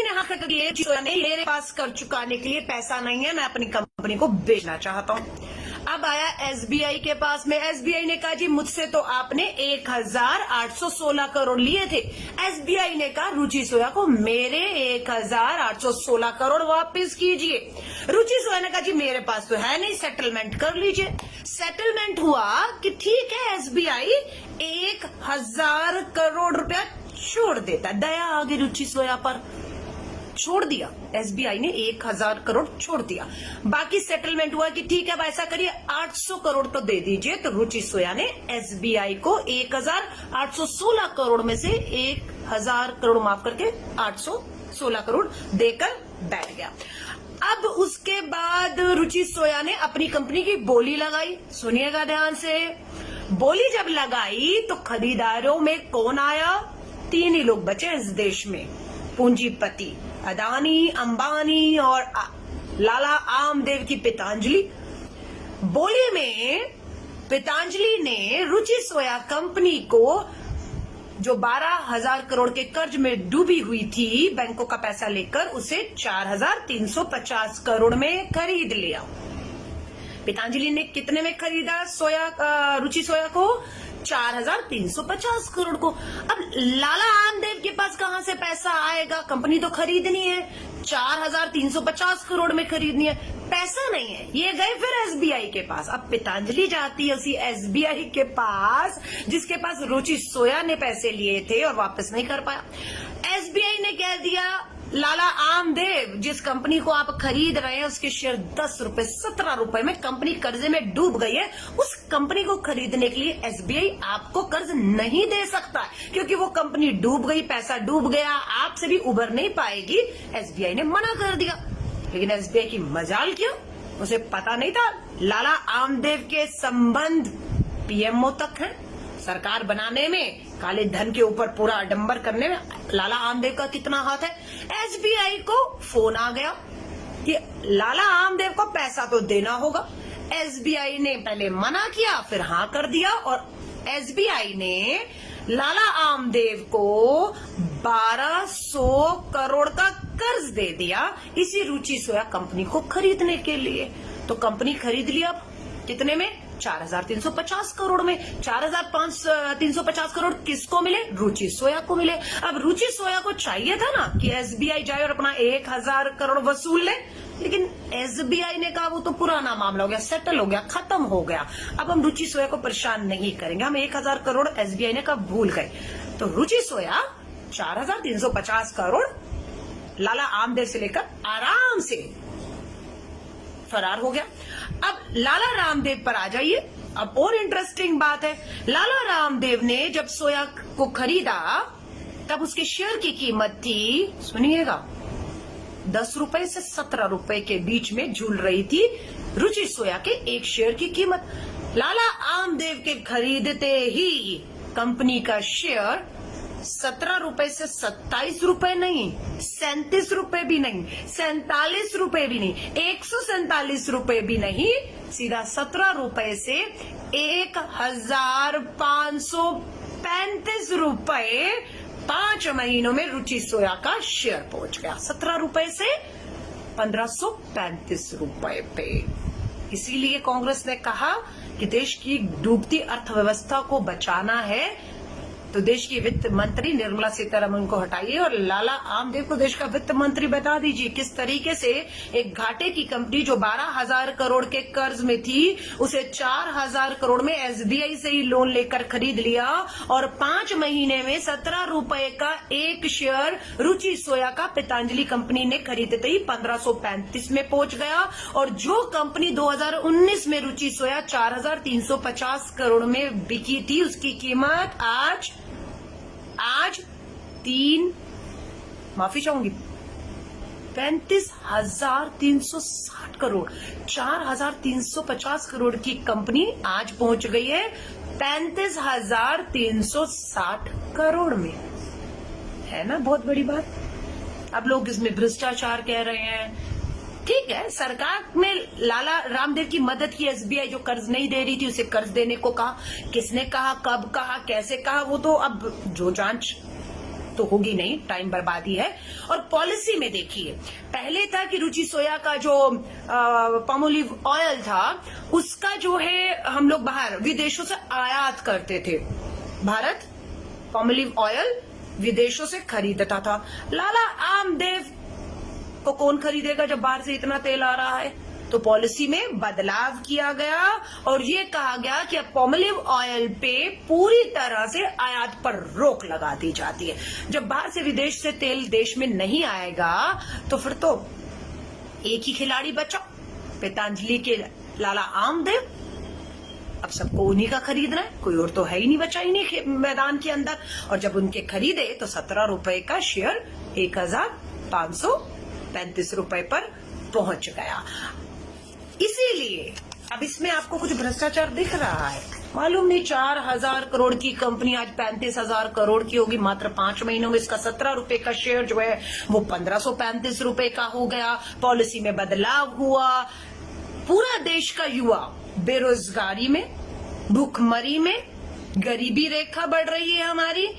ने हाँ कर दिए, मेरे पास कर चुकाने के लिए पैसा नहीं है, मैं अपनी कंपनी को बेचना चाहता हूँ। अब आया एसबीआई के पास में। एसबीआई ने कहा जी मुझसे तो आपने 1816 करोड़ लिए थे। एसबीआई ने कहा रुचि सोया को मेरे 1816 करोड़ वापस कीजिए। रुचि सोया ने कहा जी मेरे पास तो है नहीं, सेटलमेंट कर लीजिए। सेटलमेंट हुआ कि ठीक है एसबीआई 1000 करोड़ रुपया छोड़ देता। दया आ गई रुचि सोया पर, छोड़ दिया। एसबीआई ने 1000 करोड़ छोड़ दिया। बाकी सेटलमेंट हुआ कि ठीक है अब ऐसा करिए 800 करोड़ तो दे दीजिए। तो रुचि सोया ने एसबीआई को 1816 करोड़ में से 1000 करोड़ माफ करके 816 करोड़ देकर बैठ गया। अब उसके बाद रुचि सोया ने अपनी कंपनी की बोली लगाई। सुनिएगा ध्यान से। बोली जब लगाई तो खरीदारों में कौन आया? 3 ही लोग बचे इस देश में, पूंजीपति अदानी, अंबानी और लाला आमदेव की पतंजलि। बोली में पतंजलि ने रुचि सोया कंपनी को जो 12,000 करोड़ के कर्ज में डूबी हुई थी बैंकों का पैसा लेकर, उसे 4,350 करोड़ में खरीद लिया। पतंजलि ने कितने में खरीदा रुचि सोया को? 4,350 करोड़ को। अब लाला आमदेव के पास कहां से पैसा आएगा? कंपनी तो खरीदनी है, 4,350 करोड़ में खरीदनी है, पैसा नहीं है। ये गए फिर एसबीआई के पास। अब पतंजलि जाती है उसी एसबीआई के पास जिसके पास रुचि सोया ने पैसे लिए थे और वापस नहीं कर पाया। एसबीआई ने कह दिया लाला आमदेव जिस कंपनी को आप खरीद रहे हैं उसके शेयर 10 रुपए 17 रुपए में कंपनी कर्जे में डूब गई है। उस कंपनी को खरीदने के लिए एसबीआई आपको कर्ज नहीं दे सकता क्योंकि वो कंपनी डूब गई, पैसा डूब गया, आपसे भी उबर नहीं पाएगी। एसबीआई ने मना कर दिया। लेकिन एसबीआई की मजाल क्यों, उसे पता नहीं था लाला आमदेव के संबंध पीएमओ तक हैं। सरकार बनाने में, काले धन के ऊपर पूरा आडंबर करने में लाला आमदेव का कितना हाथ है। एसबीआई को फोन आ गया कि लाला आमदेव को पैसा तो देना होगा। एसबीआई ने पहले मना किया, फिर हाँ कर दिया और एसबीआई ने लाला आमदेव को 1200 करोड़ का कर्ज दे दिया इसी रुचि सोया कंपनी को खरीदने के लिए। तो कंपनी खरीद लिया कितने में? 4,350 करोड़ में। 4,350 करोड़ किसको मिले? रुचि सोया को मिले। अब रुचि सोया को चाहिए था ना कि एसबीआई जाए और अपना 1000 करोड़ वसूल ले, लेकिन एसबीआई ने कहा वो तो पुराना मामला हो गया, सेटल हो गया, खत्म हो गया, अब हम रुचि सोया को परेशान नहीं करेंगे, हम 1000 करोड़ एसबीआई ने कहा भूल गए। तो रुचि सोया 4,350 करोड़ लाला आमदेव से लेकर आराम से फरार हो गया। अब लाला रामदेव पर आ जाइए। अब और इंटरेस्टिंग बात है, लाला रामदेव ने जब सोया को खरीदा तब उसके शेयर की कीमत थी, सुनिएगा, 10 रुपए से 17 रुपए के बीच में झूल रही थी रुचि सोया के एक शेयर की कीमत। लाला आमदेव के खरीदते ही कंपनी का शेयर 17 रुपए से 27 रुपए नहीं, 37 रुपए भी नहीं, 47 रुपए भी नहीं, 147 रुपए भी नहीं, सीधा 17 रुपए से 1,535 रुपए 5 महीनों में रुचि सोया का शेयर पहुंच गया 17 रुपए से 1,535 रुपए पे। इसीलिए कांग्रेस ने कहा कि देश की डूबती अर्थव्यवस्था को बचाना है तो देश की वित्त मंत्री निर्मला सीतारमण को हटाइए और लाला आमदेव को देश का वित्त मंत्री बता दीजिए। किस तरीके से एक घाटे की कंपनी जो 12,000 करोड़ के कर्ज में थी उसे 4,000 करोड़ में एसबीआई से ही लोन लेकर खरीद लिया और 5 महीने में 17 रुपए का एक शेयर रुचि सोया का पतंजलि कंपनी ने खरीदते ही 1535 में पहुंच गया। और जो कंपनी 2019 में रुचि सोया 4,350 करोड़ में बिकी थी उसकी कीमत आज 35,360 करोड़, 4,350 करोड़ की कंपनी आज पहुंच गई है 35,360 करोड़ में। है ना बहुत बड़ी बात। अब लोग इसमें भ्रष्टाचार कह रहे हैं। ठीक है, सरकार ने लाला रामदेव की मदद की, एसबीआई जो कर्ज नहीं दे रही थी उसे कर्ज देने को कहा। किसने कहा, कब कहा, कैसे कहा, वो तो अब जो जांच तो होगी नहीं, टाइम बर्बादी है। और पॉलिसी में देखिए, पहले था कि रुचि सोया का जो पामोलिव ऑयल था उसका जो है हम लोग बाहर विदेशों से आयात करते थे। भारत पामोलिव ऑयल विदेशों से खरीदता था। लाला आमदेव को कौन खरीदेगा जब बाहर से इतना तेल आ रहा है? तो पॉलिसी में बदलाव किया गया और ये कहा गया कि अब पामोलिव ऑयल पे पूरी तरह से आयात पर रोक लगा दी जाती है। जब बाहर से विदेश से तेल देश में नहीं आएगा तो फिर तो एक ही खिलाड़ी बचा, पतंजलि के लाला आमदेव। अब सबको उन्हीं का खरीदना है, कोई और तो है ही नहीं बचा ही नहीं मैदान के अंदर। और जब उनके खरीदे तो 17 रुपए का शेयर 1535 रुपए पर पहुंच गया। इसीलिए अब इसमें आपको कुछ भ्रष्टाचार दिख रहा है, मालूम नहीं। 4000 करोड़ की कंपनी आज 35,000 करोड़ की होगी मात्र 5 महीनों में। इसका 17 रुपए का शेयर जो है वो 1535 रुपए का हो गया। पॉलिसी में बदलाव हुआ। पूरा देश का युवा बेरोजगारी में, भूखमरी में, गरीबी रेखा बढ़ रही है हमारे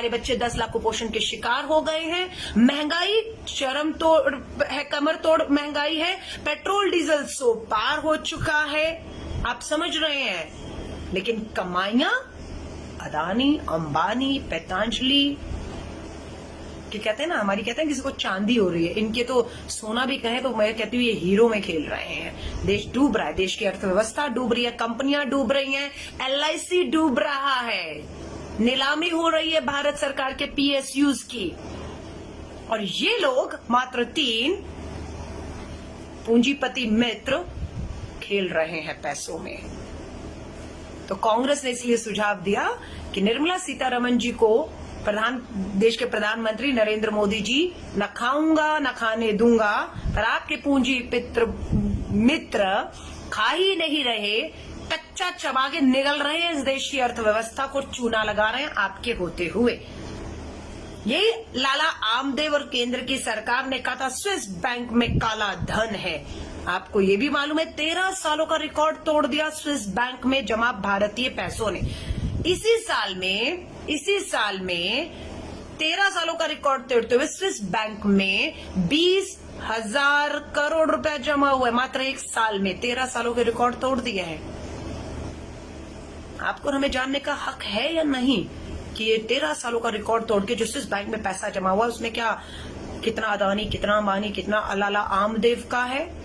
बच्चे 10 लाख कुपोषण के शिकार हो गए हैं। महंगाई चरम तोड़ है, कमर तोड़ महंगाई है। पेट्रोल डीजल 100 पार हो चुका है, आप समझ रहे हैं। लेकिन कमाइयां अदानी, अंबानी, पतंजलि कि कहते हैं ना, हमारी कहते हैं किसी को चांदी हो रही है, इनके तो सोना भी कहे तो मैं कहती हूँ ये हीरो में खेल रहे हैं। देश डूब रहा है, देश की अर्थव्यवस्था डूब रही है, कंपनियां डूब रही हैं, LIC डूब रहा है, नीलामी हो रही है भारत सरकार के PSUs की। और ये लोग मात्र 3 पूंजीपति मित्र खेल रहे हैं पैसों में। तो कांग्रेस ने इसलिए सुझाव दिया कि निर्मला सीतारमण जी को देश के प्रधानमंत्री नरेंद्र मोदी जी, न खाऊंगा न खाने दूंगा, पर आपके पूंजी मित्र खा ही नहीं रहे, कच्चा चबा के निगल रहे हैं, इस देश की अर्थव्यवस्था को चूना लगा रहे हैं आपके होते हुए। ये लाला आमदेव और केंद्र की सरकार ने कहा था स्विस बैंक में काला धन है। आपको ये भी मालूम है 13 सालों का रिकॉर्ड तोड़ दिया स्विस बैंक में जमा भारतीय पैसों ने। इसी साल में 13 सालों का रिकॉर्ड तोड़ते हुए स्विस बैंक में 20,000 करोड़ रुपया जमा हुआ है। मात्र एक साल में 13 सालों के रिकॉर्ड तोड़ दिया है। आपको हमें जानने का हक है या नहीं कि ये 13 सालों का रिकॉर्ड तोड़ के जो स्विस बैंक में पैसा जमा हुआ उसमें कितना अदानी, कितना अंबानी, कितना लाला आमदेव का है।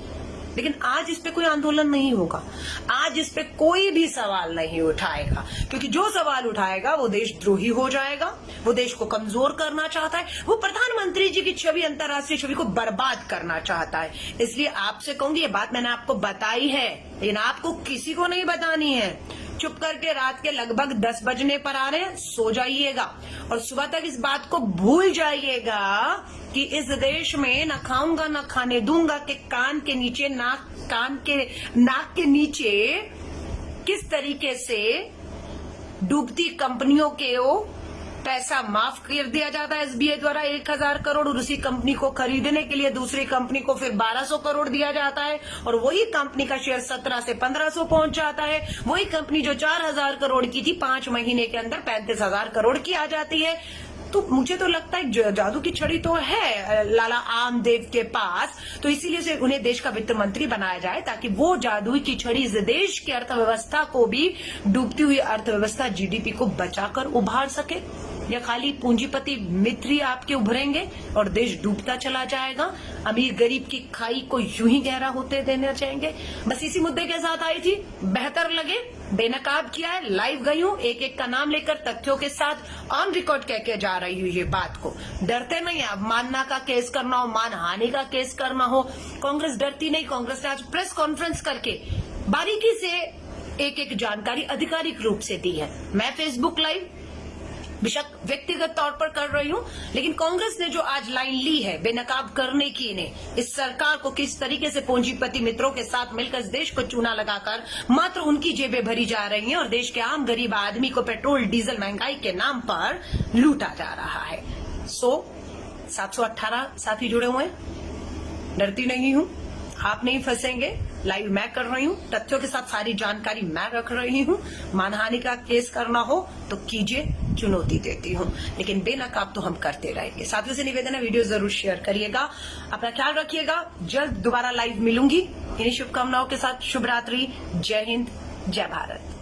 लेकिन आज इस पे कोई आंदोलन नहीं होगा, आज इस पे कोई भी सवाल नहीं उठाएगा, क्योंकि जो सवाल उठाएगा वो देशद्रोही हो जाएगा, वो देश को कमजोर करना चाहता है, वो प्रधानमंत्री जी की छवि, अंतर्राष्ट्रीय छवि को बर्बाद करना चाहता है। इसलिए आपसे कहूंगी, ये बात मैंने आपको बताई है, लेकिन आपको किसी को नहीं बतानी है। चुप करके रात के लगभग 10 बजने पर आ रहे हैं, सो जाइएगा और सुबह तक इस बात को भूल जाइएगा कि इस देश में न खाऊंगा न खाने दूंगा के कान के नीचे, नाक के नीचे किस तरीके से डूबती कंपनियों के पैसा माफ कर दिया जाता है SBI द्वारा 1000 करोड़, और उसी कंपनी को खरीदने के लिए दूसरी कंपनी को फिर 1200 करोड़ दिया जाता है, और वही कंपनी का शेयर 17 से 1500 पहुंच जाता है। वही कंपनी जो 4000 करोड़ की थी 5 महीने के अंदर 35,000 करोड़ की आ जाती है। तो मुझे तो लगता है जादू की छड़ी तो है लाला आमदेव के पास, तो इसीलिए उन्हें देश का वित्त मंत्री बनाया जाए ताकि वो जादू की छड़ी इस देश की अर्थव्यवस्था को भी, डूबती हुई अर्थव्यवस्था GDP को बचाकर उभार सके। या खाली पूंजीपति मित्र ही आपके उभरेंगे और देश डूबता चला जाएगा, अमीर गरीब की खाई को यूं ही गहरा होते देना चाहेंगे। बस इसी मुद्दे के साथ आई थी, बेहतर लगे बेनकाब किया है, लाइव गई हूँ, एक एक का नाम लेकर तथ्यों के साथ ऑन रिकॉर्ड कह के जा रही हूँ ये बात को। डरते नहीं, अवमानना का केस करना हो, मानहानि का केस करना हो, कांग्रेस डरती नहीं। कांग्रेस ने आज प्रेस कॉन्फ्रेंस करके बारीकी से एक एक जानकारी आधिकारिक रूप से दी है। मैं फेसबुक लाइव बेशक व्यक्तिगत तौर पर कर रही हूं, लेकिन कांग्रेस ने जो आज लाइन ली है बेनकाब करने की, ने इस सरकार को किस तरीके से पूंजीपति मित्रों के साथ मिलकर इस देश को चूना लगाकर मात्र उनकी जेबें भरी जा रही हैं और देश के आम गरीब आदमी को पेट्रोल डीजल महंगाई के नाम पर लूटा जा रहा है। 718 साथी जुड़े हुए हैं, डरती नहीं हूं, आप नहीं फंसेंगे। लाइव मैं कर रही हूँ, तथ्यों के साथ सारी जानकारी मैं रख रही हूँ। मानहानि का केस करना हो तो कीजिए, चुनौती देती हूँ, लेकिन बेनकाब तो हम करते रहेंगे। साथियों से निवेदन है, वीडियो जरूर शेयर करिएगा। अपना ख्याल रखिएगा। जल्द दोबारा लाइव मिलूंगी इन्हीं शुभकामनाओं के साथ। शुभ रात्रि। जय हिंद, जय भारत।